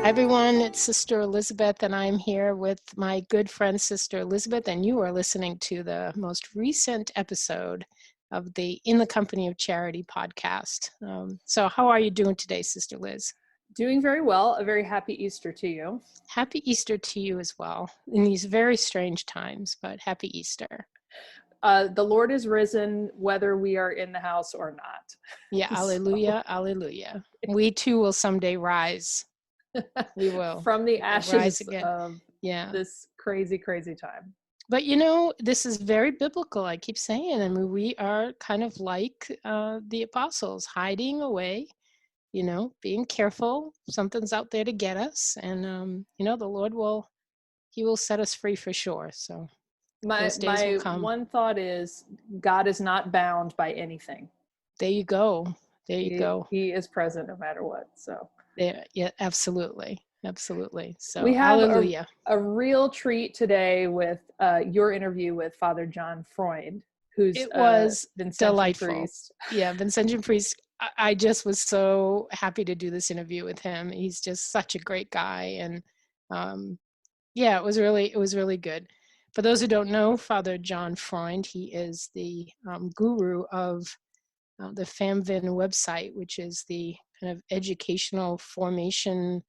everyone, it's Sister Elizabeth, and I'm here with my good friend, Sister Elizabeth, and you are listening to the most recent episode of the In the Company of Charity podcast. So how are you doing today, Sister Liz? Doing very well. A very happy Easter to you. Happy Easter to you as well, in these very strange times, but happy Easter. The Lord is risen, whether we are in the house or not. Yeah, alleluia, alleluia. We too will someday rise. We will. From the rise ashes again. of this crazy, crazy time. But you know, this is very biblical. I keep saying, I mean, we are kind of like the apostles, hiding away, you know, being careful. Something's out there to get us, and you know, the Lord He will set us free for sure. So my one thought is, God is not bound by anything. There you go. There you go. He is present no matter what. So yeah, absolutely. Absolutely. So we have hallelujah. A real treat today with your interview with Father John Freund, who's Vincentian delightful. priest. Yeah, Vincentian priest. I just was so happy to do this interview with him. He's just such a great guy, and yeah, it was really good. For those who don't know, Father John Freund, he is the guru of the FamVin website, which is the kind of educational formation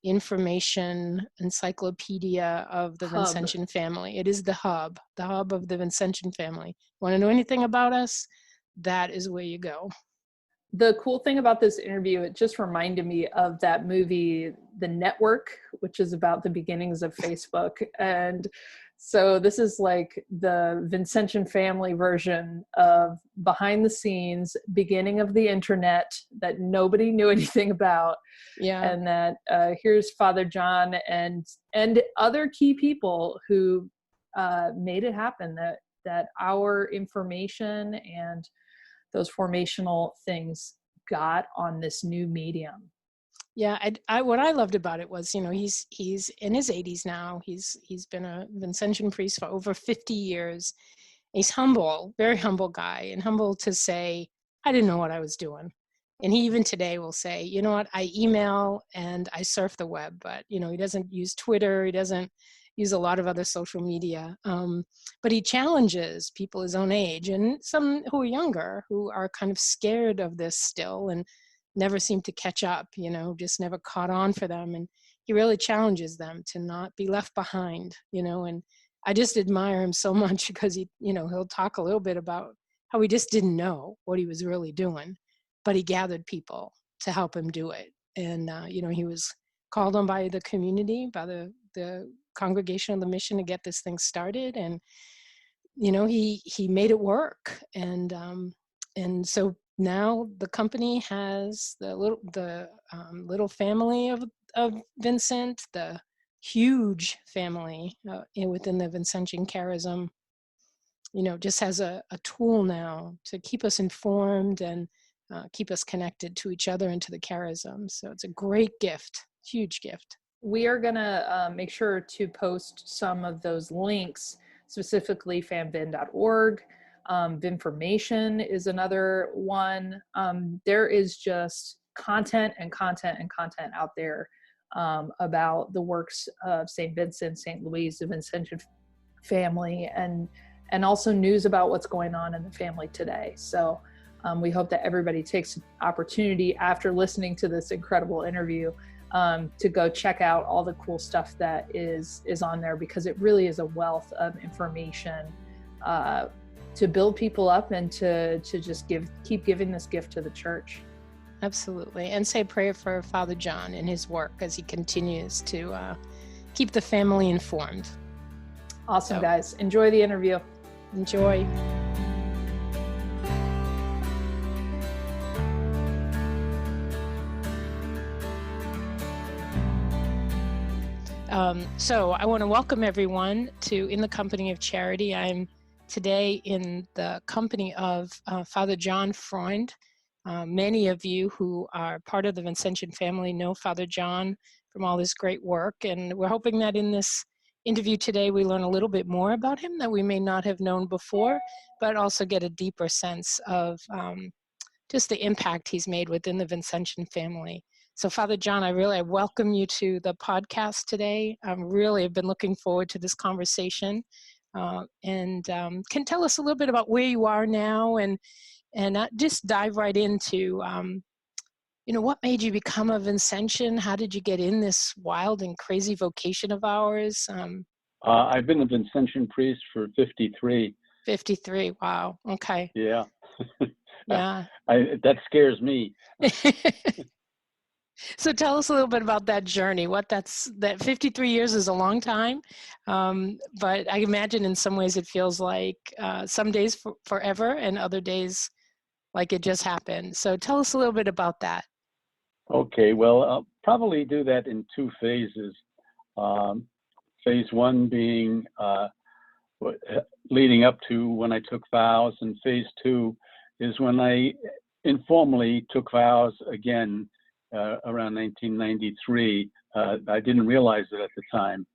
information encyclopedia of the Vincentian family. It is the hub of the Vincentian family. Want to know anything about us? That is where you go. The cool thing about this interview, it just reminded me of that movie, The Network, which is about the beginnings of Facebook. And so this is like the Vincentian family version of behind the scenes, beginning of the internet that nobody knew anything about. Yeah. And that here's Father John and other key people who made it happen, that our information and those formational things got on this new medium. Yeah, I what I loved about it was, you know, he's in his 80s now. He's been a Vincentian priest for over 50 years. He's humble, very humble guy, and humble to say, I didn't know what I was doing. And he even today will say, you know what, I email and I surf the web, but you know, he doesn't use Twitter, he doesn't use a lot of other social media. But he challenges people his own age and some who are younger, who are kind of scared of this still and never seem to catch up, you know, just never caught on for them. And he really challenges them to not be left behind, you know, and I just admire him so much because he, you know, he'll talk a little bit about how he just didn't know what he was really doing, but he gathered people to help him do it. And, you know, he was called on by the community, by the congregation of the mission to get this thing started. And, you know, he made it work. And so now the company has the little family of Vincent, the huge family within the Vincentian Charism, you know, just has a tool now to keep us informed and keep us connected to each other and to the Charism. So it's a great gift, huge gift. We are going to make sure to post some of those links, specifically famvin.org. Vinformation is another one. There is just content out there about the works of St. Vincent, St. Louise, the Vincentian family, and also news about what's going on in the family today. So we hope that everybody takes opportunity after listening to this incredible interview to go check out all the cool stuff that is on there, because it really is a wealth of information to build people up and to just keep giving this gift to the church. Absolutely. And say a prayer for Father John and his work as he continues to keep the family informed. Awesome, guys. Enjoy the interview. Enjoy. So I want to welcome everyone to In the Company of Charity. I'm today in the company of Father John Freund. Many of you who are part of the Vincentian family know Father John from all his great work, and we're hoping that in this interview today we learn a little bit more about him that we may not have known before, but also get a deeper sense of just the impact he's made within the Vincentian family. So Father John, I welcome you to the podcast today. I really have been looking forward to this conversation, and can tell us a little bit about where you are now, and just dive right into, what made you become a Vincentian? How did you get in this wild and crazy vocation of ours? I've been a Vincentian priest for 53. 53. Wow. Okay. Yeah. Yeah. That scares me. So tell us a little bit about that journey. That 53 years is a long time, but I imagine in some ways it feels like some days forever and other days like it just happened. So tell us a little bit about that. Okay, well, I'll probably do that in two phases. Phase one being leading up to when I took vows, and phase two is when I informally took vows again around 1993. I didn't realize it at the time.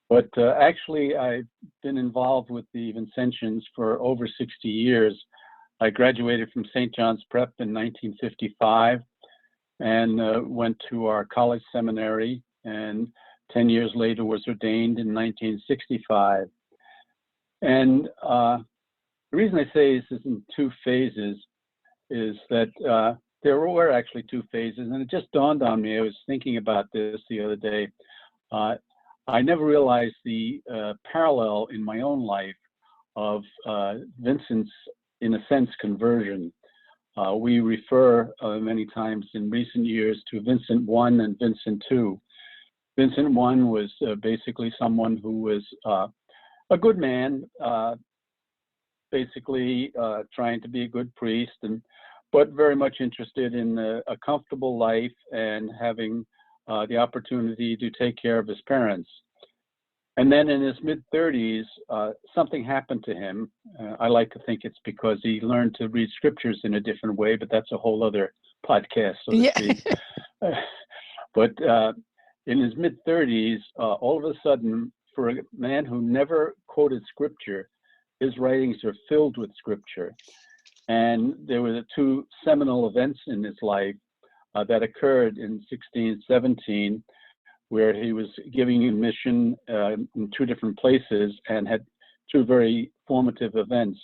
But actually, I've been involved with the Vincentians for over 60 years. I graduated from St. John's Prep in 1955 and went to our college seminary, and 10 years later was ordained in 1965. And the reason I say this is in two phases is that there were actually two phases, and it just dawned on me. I was thinking about this the other day. I never realized the parallel in my own life of Vincent's, in a sense, conversion. We refer many times in recent years to Vincent I and Vincent II. Vincent I was basically someone who was a good man, basically trying to be a good priest, but very much interested in a comfortable life and having the opportunity to take care of his parents. And then in his mid-30s, something happened to him. I like to think it's because he learned to read scriptures in a different way, but that's a whole other podcast, so to speak. But in his mid-30s, all of a sudden, for a man who never quoted scripture, his writings are filled with scripture. And there were the two seminal events in his life that occurred in 1617, where he was giving a mission in two different places and had two very formative events.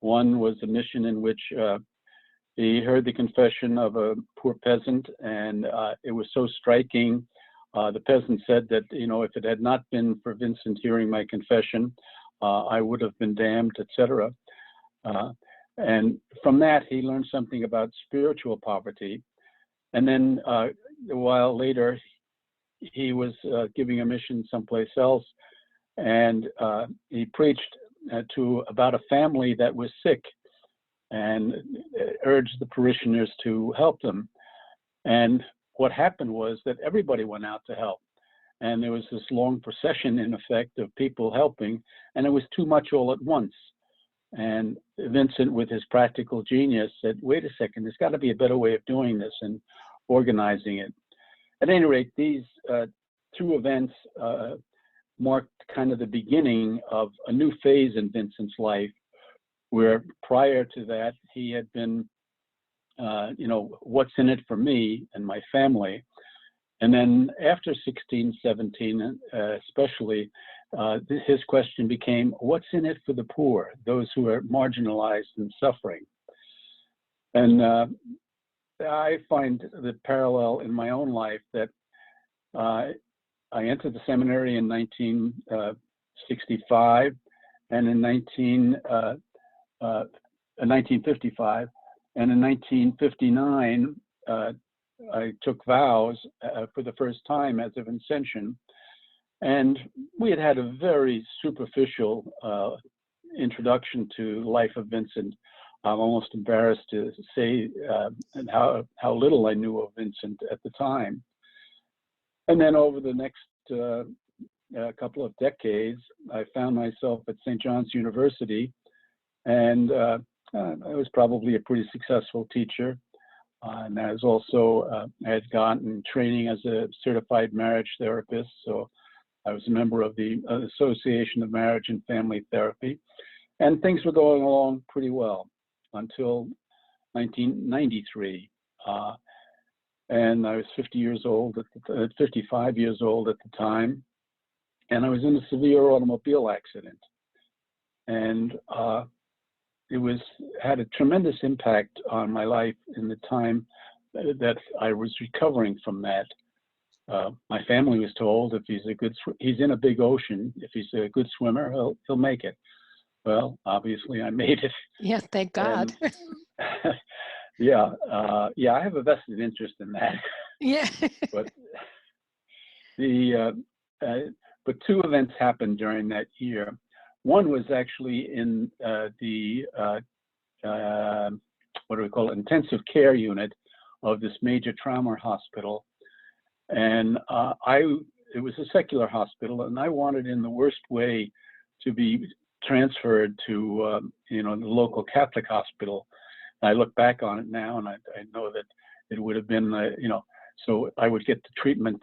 One was a mission in which he heard the confession of a poor peasant, and it was so striking. The peasant said that, if it had not been for Vincent hearing my confession, I would have been damned, etc. And from that, he learned something about spiritual poverty. And then a while later, he was giving a mission someplace else, and he preached about a family that was sick and urged the parishioners to help them. And what happened was that everybody went out to help. And there was this long procession, in effect, of people helping, and it was too much all at once. And Vincent, with his practical genius, said, wait a second, there's got to be a better way of doing this and organizing it. At any rate, these two events marked kind of the beginning of a new phase in Vincent's life, where prior to that, he had been, what's in it for me and my family? And then after 1617, especially, his question became, what's in it for the poor, those who are marginalized and suffering? And I find the parallel in my own life that I entered the seminary in 1965 and in 1955, and in 1959, I took vows for the first time as a Vincentian. And we had a very superficial introduction to the life of Vincent. I'm almost embarrassed to say how little I knew of Vincent at the time. And then over the next couple of decades, I found myself at St. John's University, and I was probably a pretty successful teacher. And I was also, I had gotten training as a certified marriage therapist. So I was a member of the Association of Marriage and Family Therapy. And things were going along pretty well until 1993. and I was 50 years old, 55 years old at the time, and I was in a severe automobile accident. And it had a tremendous impact on my life in the time that I was recovering from that. My family was told if he's in a big ocean, if he's a good swimmer, he'll make it. Well, obviously I made it. Yeah, thank God. And, yeah, I have a vested interest in that. Yeah. But but two events happened during that year. One was actually in the what do we call it, intensive care unit of this major trauma hospital. And it was a secular hospital, and I wanted in the worst way to be transferred to the local Catholic hospital. I look back on it now, and I know that it would have been so I would get the treatment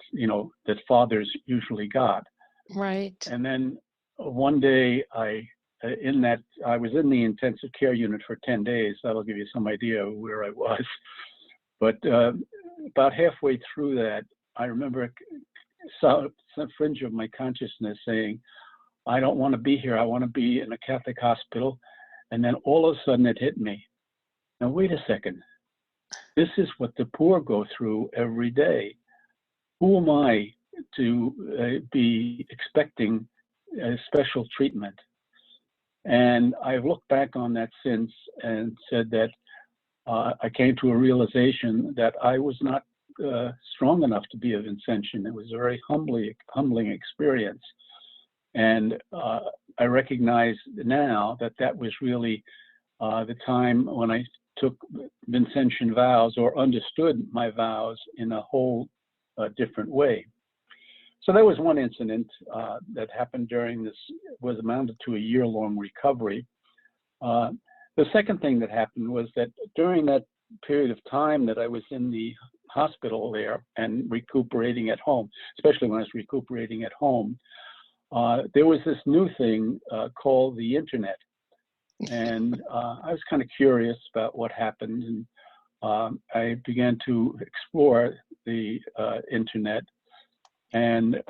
that fathers usually got. Right. And then one day I was in the intensive care unit for 10 days. That'll give you some idea of where I was. But about halfway through that, I remember some fringe of my consciousness saying, I don't want to be here. I want to be in a Catholic hospital. And then all of a sudden it hit me. Now, wait a second. This is what the poor go through every day. Who am I to be expecting special treatment? And I've looked back on that since and said that I came to a realization that I was not strong enough to be a Vincentian. It was a very humbling experience. And I recognize now that was really the time when I took Vincentian vows or understood my vows in a whole different way. So that was one incident that happened during this, was amounted to a year-long recovery. The second thing that happened was that during that period of time that I was in the hospital there and recuperating at home, especially when I was recuperating at home, there was this new thing called the internet. And I was kind of curious about what happened. And I began to explore the internet. And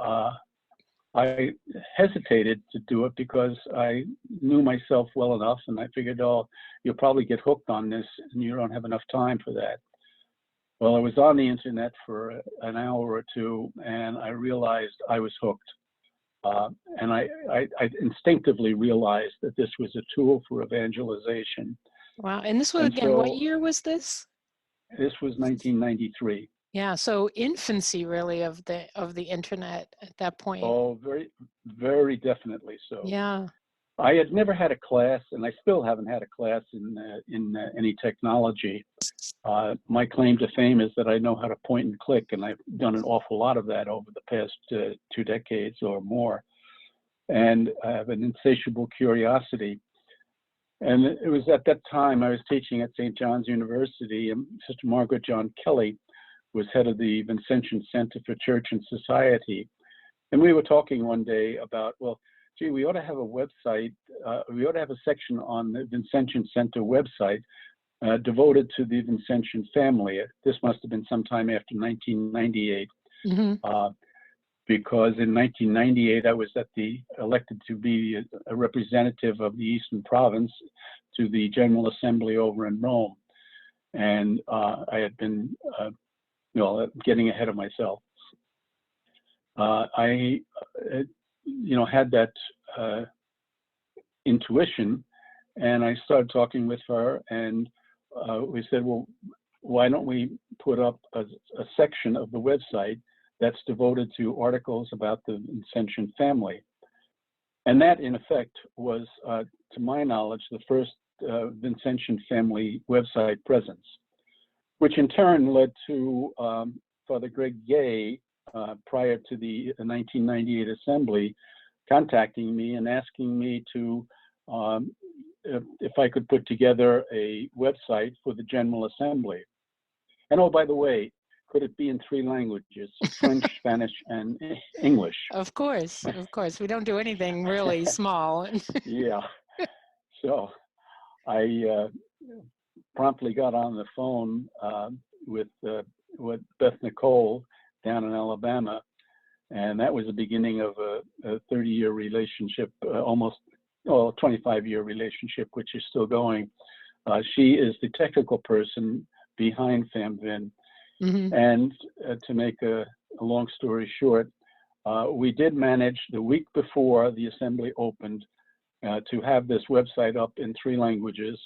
I hesitated to do it because I knew myself well enough, and I figured, oh, you'll probably get hooked on this, and you don't have enough time for that. Well, I was on the internet for an hour or two, and I realized I was hooked. And I instinctively realized that this was a tool for evangelization. Wow. And this was, And again, so, what year was this? This was 1993. Yeah, so infancy really of the internet at that point. Oh, very, very definitely so. Yeah. I had never had a class, and I still haven't had a class in any technology. My claim to fame is that I know how to point and click, and I've done an awful lot of that over the past 2 decades or more. And I have an insatiable curiosity. And it was at that time I was teaching at St. John's University, and Sister Margaret John Kelly was head of the Vincentian Center for Church and Society. And we were talking one day about, well, gee, we ought to have a website, we ought to have a section on the Vincentian Center website devoted to the Vincentian family. This must have been sometime after 1998, because in 1998 I was elected to be a representative of the Eastern Province to the General Assembly over in Rome, and I had been, getting ahead of myself. I, had that intuition, and I started talking with her, and we said, well, why don't we put up a section of the website that's devoted to articles about the Vincentian family? And that, in effect, was, to my knowledge, the first Vincentian family website presence, which in turn led to Father Greg Gay, prior to the 1998 assembly, contacting me and asking me to, if I could put together a website for the General Assembly. And oh, by the way, could it be in 3 languages, French, Spanish, and English? Of course. We don't do anything really small. Yeah. So I promptly got on the phone with with Beth Nicole down in Alabama, and that was the beginning of a 30-year relationship, almost 25-year relationship, which is still going. She is the technical person behind FamVin. Mm-hmm. And to make a long story short, we did manage the week before the assembly opened to have this website up in 3 languages.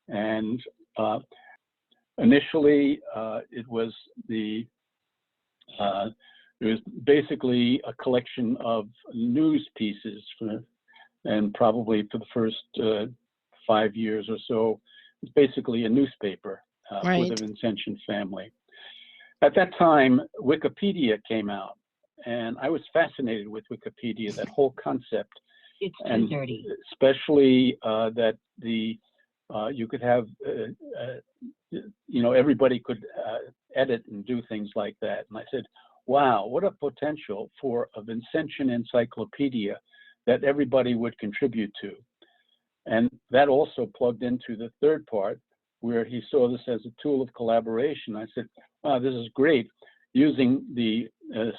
And initially, it was basically a collection of news pieces, and probably for the first 5 years or so, it's basically a newspaper Right. for the Vincentian family. At that time, Wikipedia came out, and I was fascinated with Wikipedia, that whole concept. It's And 2:30. especially that you could have, everybody could edit and do things like that. And I said, wow, what a potential for a Vincentian encyclopedia that everybody would contribute to. And that also plugged into the third part, where he saw this as a tool of collaboration. I said, wow, this is great. Using the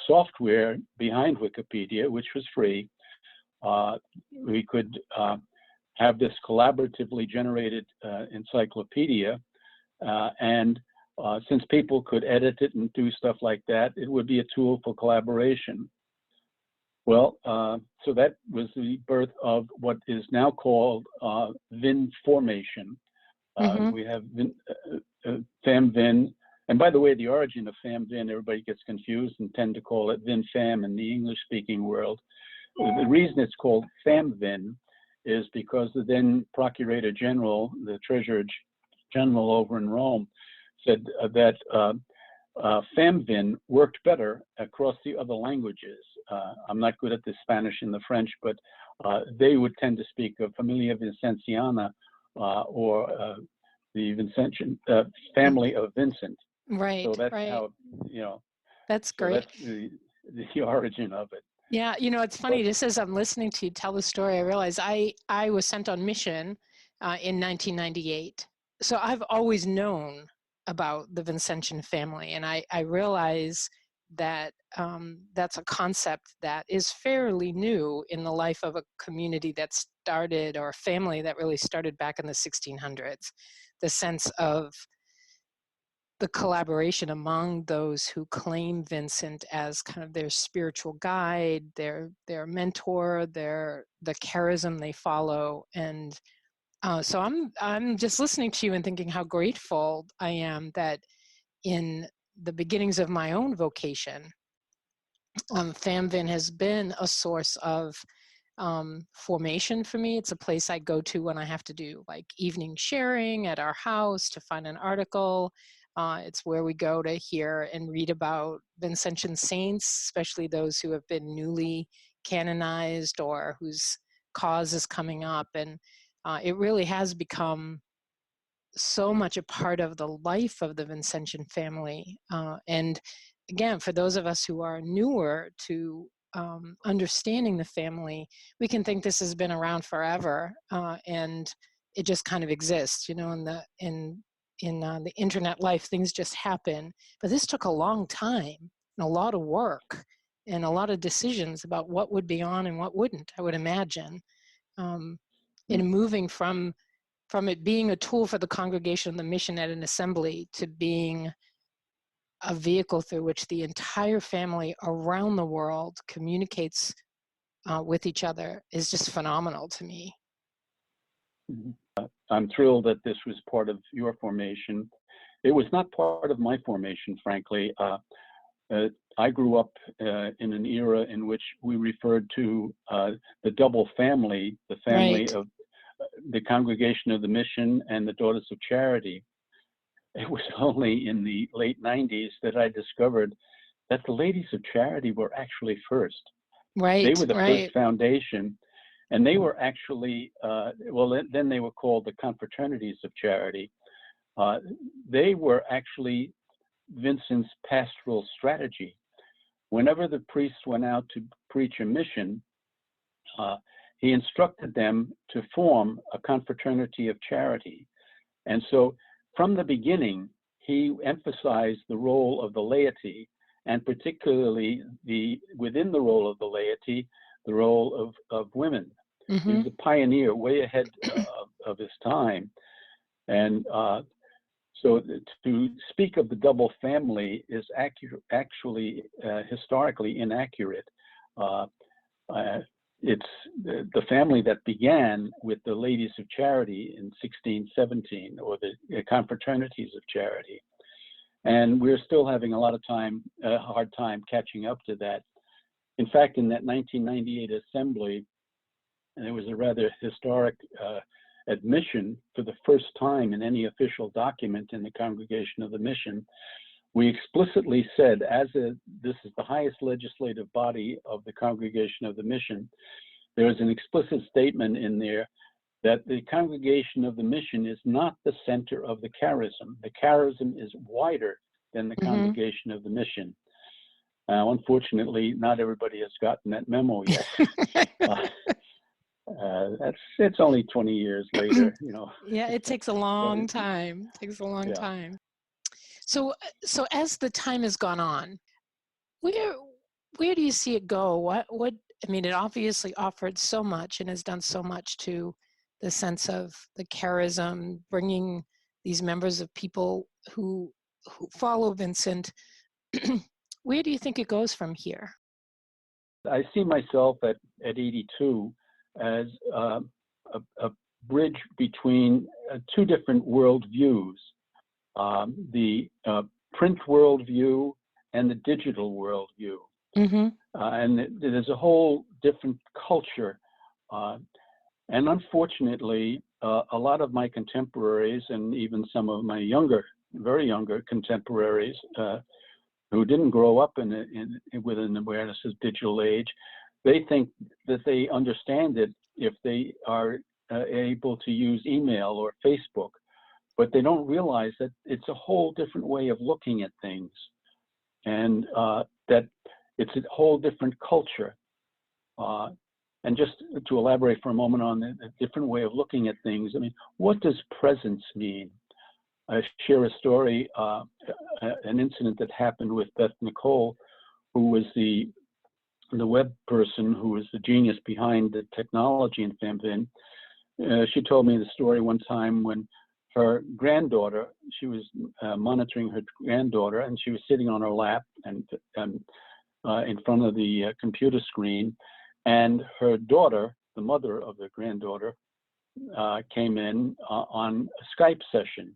software behind Wikipedia, which was free, we could have this collaboratively generated encyclopedia. And since people could edit it and do stuff like that, it would be a tool for collaboration. Well, so that was the birth of what is now called VinFormation. Mm-hmm. We have FamVin. And by the way, the origin of FamVin, everybody gets confused and tend to call it VinFam in the English-speaking world. The reason it's called FamVin is because the then Procurator General, the Treasurer General over in Rome, said that FamVin worked better across the other languages. I'm not good at the Spanish and the French, but they would tend to speak of Familia Vincentiana or the Vincentian family of Vincent. Right. So that's right. how, That's so great. that's the origin of it. Yeah, it's funny, just as I'm listening to you tell the story, I realize I was sent on mission in 1998. So I've always known about the Vincentian family, and I realize that that's a concept that is fairly new in the life of a community that started, or a family that really started back in the 1600s. The sense of the collaboration among those who claim Vincent as kind of their spiritual guide, their mentor, the charism they follow. And so I'm just listening to you and thinking how grateful I am that in the beginnings of my own vocation, FamVin has been a source of formation for me. It's a place I go to when I have to do like evening sharing at our house to find an article. It's where we go to hear and read about Vincentian saints, especially those who have been newly canonized or whose cause is coming up. And it really has become so much a part of the life of the Vincentian family. And again, for those of us who are newer to understanding the family, we can think this has been around forever, and it just kind of exists, in the internet life, things just happen. But this took a long time and a lot of work and a lot of decisions about what would be on and what wouldn't, I would imagine, in moving from it being a tool for the congregation and the mission at an assembly to being a vehicle through which the entire family around the world communicates with each other is just phenomenal to me. I'm thrilled that this was part of your formation. It was not part of my formation, frankly. I grew up in an era in which we referred to the double family, the family Right. of the Congregation of the Mission and the Daughters of Charity. It was only in the late 90s that I discovered that the Ladies of Charity were actually first. Right. They were the right. first foundation, and they were actually, then they were called the Confraternities of Charity. They were actually Vincent's pastoral strategy. Whenever the priests went out to preach a mission, he instructed them to form a confraternity of charity. And so from the beginning, he emphasized the role of the laity, and particularly within the role of the laity, the role of women. He was a pioneer, way ahead of his time. And so to speak of the double family is actually historically inaccurate. It's the family that began with the Ladies of Charity in 1617, or the Confraternities of Charity. And we're still having a hard time catching up to that. In fact, in that 1998 assembly, there was a rather historic admission for the first time in any official document in the Congregation of the Mission. We explicitly said, this is the highest legislative body of the Congregation of the Mission, there is an explicit statement in there that the Congregation of the Mission is not the center of the charism. The charism is wider than the Congregation of the Mission. Unfortunately, not everybody has gotten that memo yet. It's only 20 years later, you know. Yeah, it takes a long time. It takes a long time. So as the time has gone on, where do you see it go? What I mean, it obviously offered so much and has done so much to the sense of the charism, bringing these members of people who follow Vincent. Where do you think it goes from here? I see myself at 82 as a bridge between two different worldviews, the print worldview and the digital worldview. And there's a whole different culture. And unfortunately, a lot of my contemporaries and even some of my very younger contemporaries who didn't grow up with an awareness of digital age, they think that they understand it if they are able to use email or Facebook, but they don't realize that it's a whole different way of looking at things, and that it's a whole different culture. And just to elaborate for a moment on a different way of looking at things, I mean, what does presence mean? I share a story, an incident that happened with Beth Nicole, who was the web person who was the genius behind the technology in FamVin. She told me the story one time when her granddaughter, she was monitoring her granddaughter, and she was sitting on her lap and in front of the computer screen, and her daughter, the mother of the granddaughter, came in on a Skype session.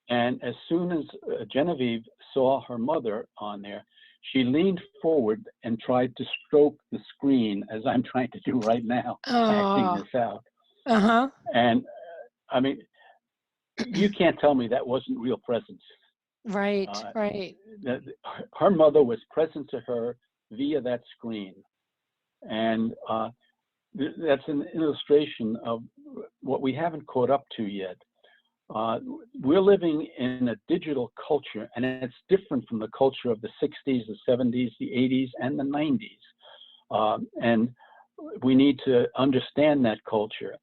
And as soon as Genevieve saw her mother on there, she leaned forward and tried to stroke the screen as I'm trying to do right now, acting this out. And I mean, you can't tell me that wasn't real presence. Right, right. Her mother was present to her via that screen. And that's an illustration of what we haven't caught up to yet. We're living in a digital culture, and it's different from the culture of the 60s, the 70s, the 80s, and the 90s. And we need to understand that culture.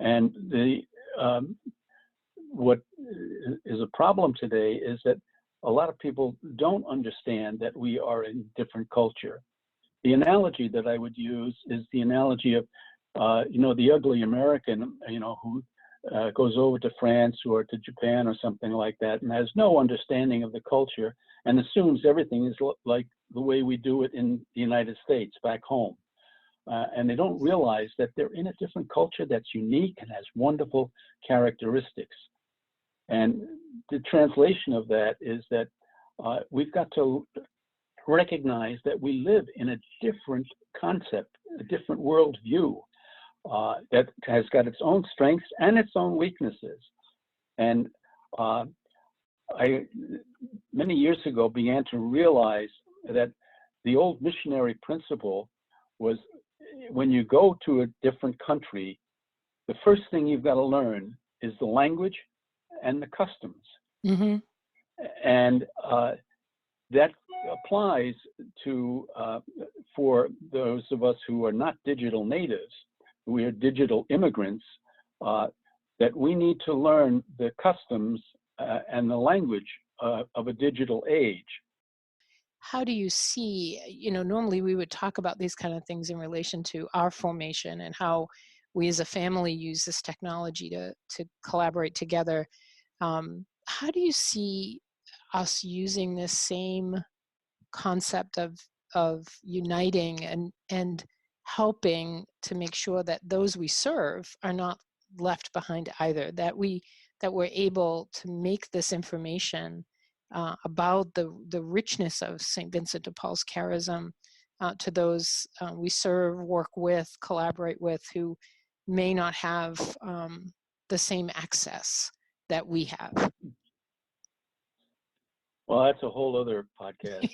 And what is a problem today is that a lot of people don't understand that we are in different culture. The analogy that I would use is the analogy of, the ugly American, who goes over to France or to Japan or something like that and has no understanding of the culture and assumes everything is like the way we do it in the United States back home. And they don't realize that they're in a different culture that's unique and has wonderful characteristics. And the translation of that is that we've got to recognize that we live in a different concept, a different worldview that has got its own strengths and its own weaknesses. And I, many years ago, began to realize that the old missionary principle was when you go to a different country, the first thing you've got to learn is the language and the customs. And that applies to for those of us who are not digital natives, we are digital immigrants, that we need to learn the customs and the language of a digital age. How do you see, normally we would talk about these kind of things in relation to our formation and how we as a family use this technology to collaborate together. How do you see us using this same concept of uniting and helping to make sure that those we serve are not left behind either, that we're able to make this information about the richness of St. Vincent de Paul's charism to those we serve, work with, collaborate with, who may not have the same access that we have. Well, that's a whole other podcast.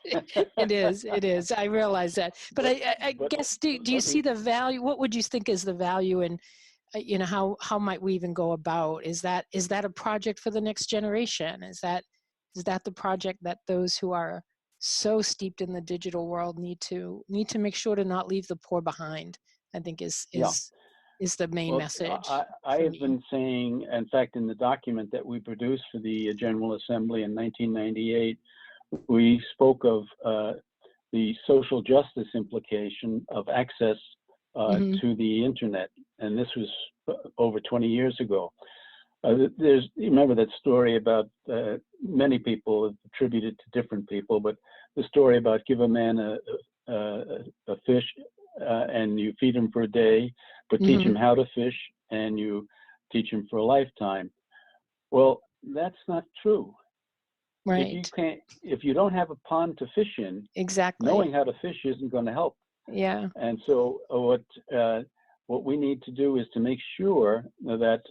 It is. I realize that. But I guess, do you see the value? What would you think is the value, and how might we even go about? Is that a project for the next generation? Is that the project that those who are so steeped in the digital world need to make sure to not leave the poor behind? I think is the main message. I have been saying, in fact, in the document that we produced for the General Assembly in 1998, we spoke of the social justice implication of access to the internet, and this was over 20 years ago. You remember that story about many people have attributed to different people, but the story about give a man a fish and you feed him for a day, but teach him how to fish and you teach him for a lifetime. Well, that's not true. Right. If you don't have a pond to fish in, exactly, knowing how to fish isn't going to help. Yeah. And so what we need to do is to make sure that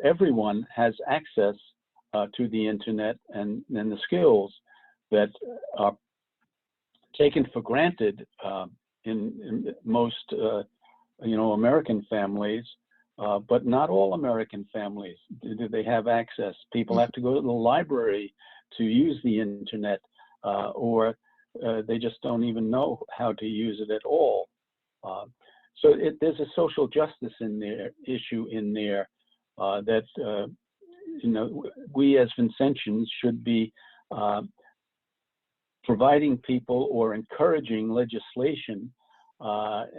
everyone has access to the internet and the skills that are taken for granted in most American families, but not all American families do they have access. People have to go to the library to use the internet, or they just don't even know how to use it at all. So there's a social justice issue in there that we as Vincentians should be providing people or encouraging legislation,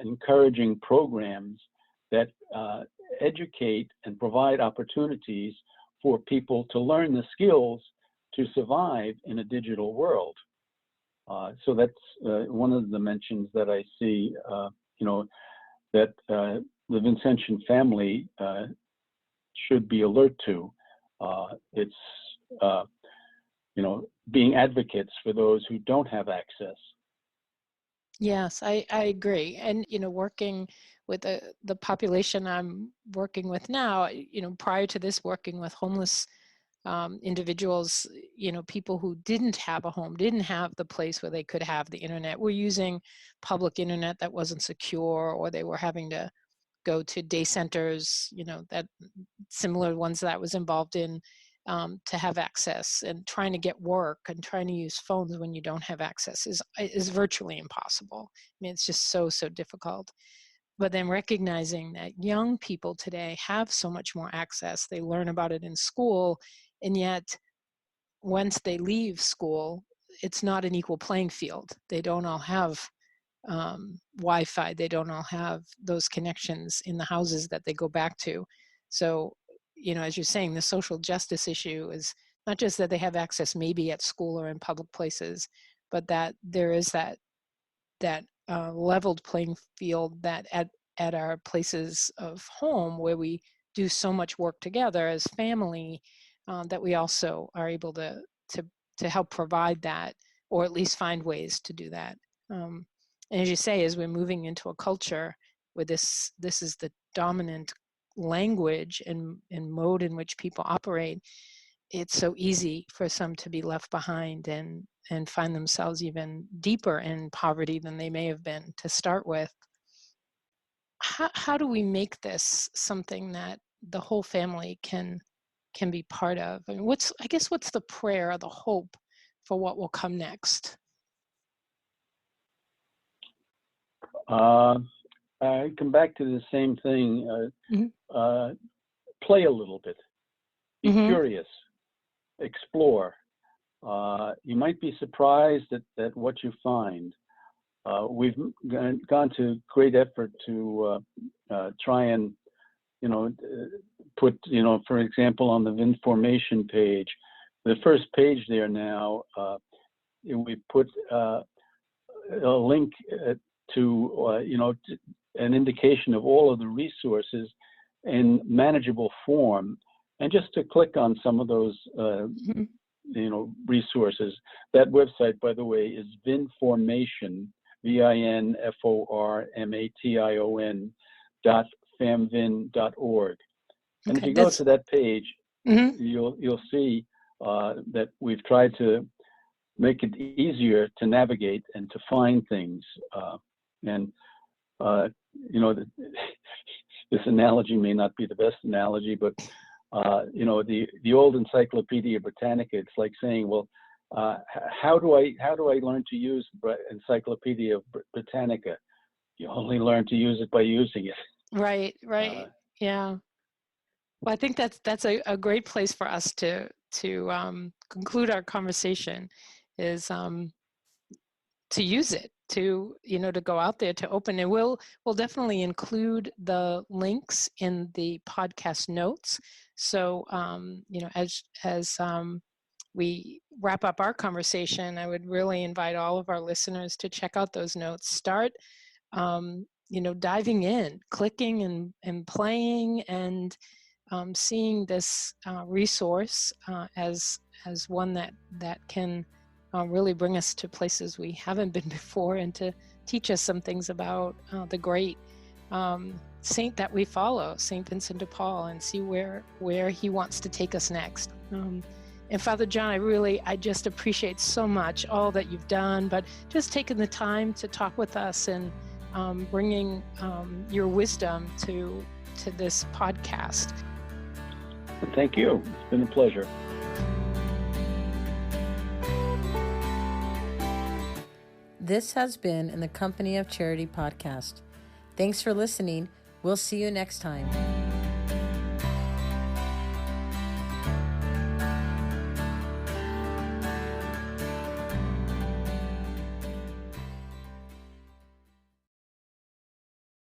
encouraging programs that educate and provide opportunities for people to learn the skills to survive in a digital world. So that's one of the dimensions that I see, that the Vincentian family should be alert to. It's being advocates for those who don't have access. Yes, I agree. And, working with the population I'm working with now, prior to this, working with homeless individuals, people who didn't have a home, didn't have the place where they could have the internet, were using public internet that wasn't secure, or they were having to go to day centers, that similar ones that I was involved in, to have access, and trying to get work and trying to use phones when you don't have access is virtually impossible. I mean, it's just so difficult. But then recognizing that young people today have so much more access, they learn about it in school, and yet once they leave school, it's not an equal playing field. They don't all have Wi-Fi. They don't all have those connections in the houses that they go back to. So, as you're saying, the social justice issue is not just that they have access maybe at school or in public places, but that there is that leveled playing field that at our places of home, where we do so much work together as family, that we also are able to help provide that, or at least find ways to do that. And as you say, as we're moving into a culture where this is the dominant language and mode in which people operate, it's so easy for some to be left behind and find themselves even deeper in poverty than they may have been to start with. How do we make this something that the whole family can be part of? I mean, what's the prayer or the hope for what will come next? I come back to the same thing. Play a little bit. Be Mm-hmm. curious, explore. You might be surprised at what you find. We've gone to great effort to try and, put, for example, on the VinFormation page, the first page there now, we put a link to, an indication of all of the resources in manageable form, and just to click on some of those, Mm-hmm. resources. That website, by the way, is VinFormation, VinFormation.famvin.org. And Okay, if you go to that page, mm-hmm. you'll see that we've tried to make it easier to navigate and to find things. This analogy may not be the best analogy, but the old Encyclopedia Britannica, it's like saying, well, how do I learn to use Encyclopedia Britannica? You only learn to use it by using it. Right. Yeah. Well, I think that's a great place for us to conclude our conversation, is to use it, to go out there, to open. And we'll definitely include the links in the podcast notes. So as we wrap up our conversation, I would really invite all of our listeners to check out those notes. Start diving in, clicking and playing, and seeing this resource as one that can really bring us to places we haven't been before, and to teach us some things about the great saint that we follow, Saint Vincent de Paul, and see where he wants to take us next. And Father John, I just appreciate so much all that you've done, but just taking the time to talk with us and bringing your wisdom to this podcast. Thank you. It's been a pleasure. This has been In the Company of Charity podcast. Thanks for listening. We'll see you next time.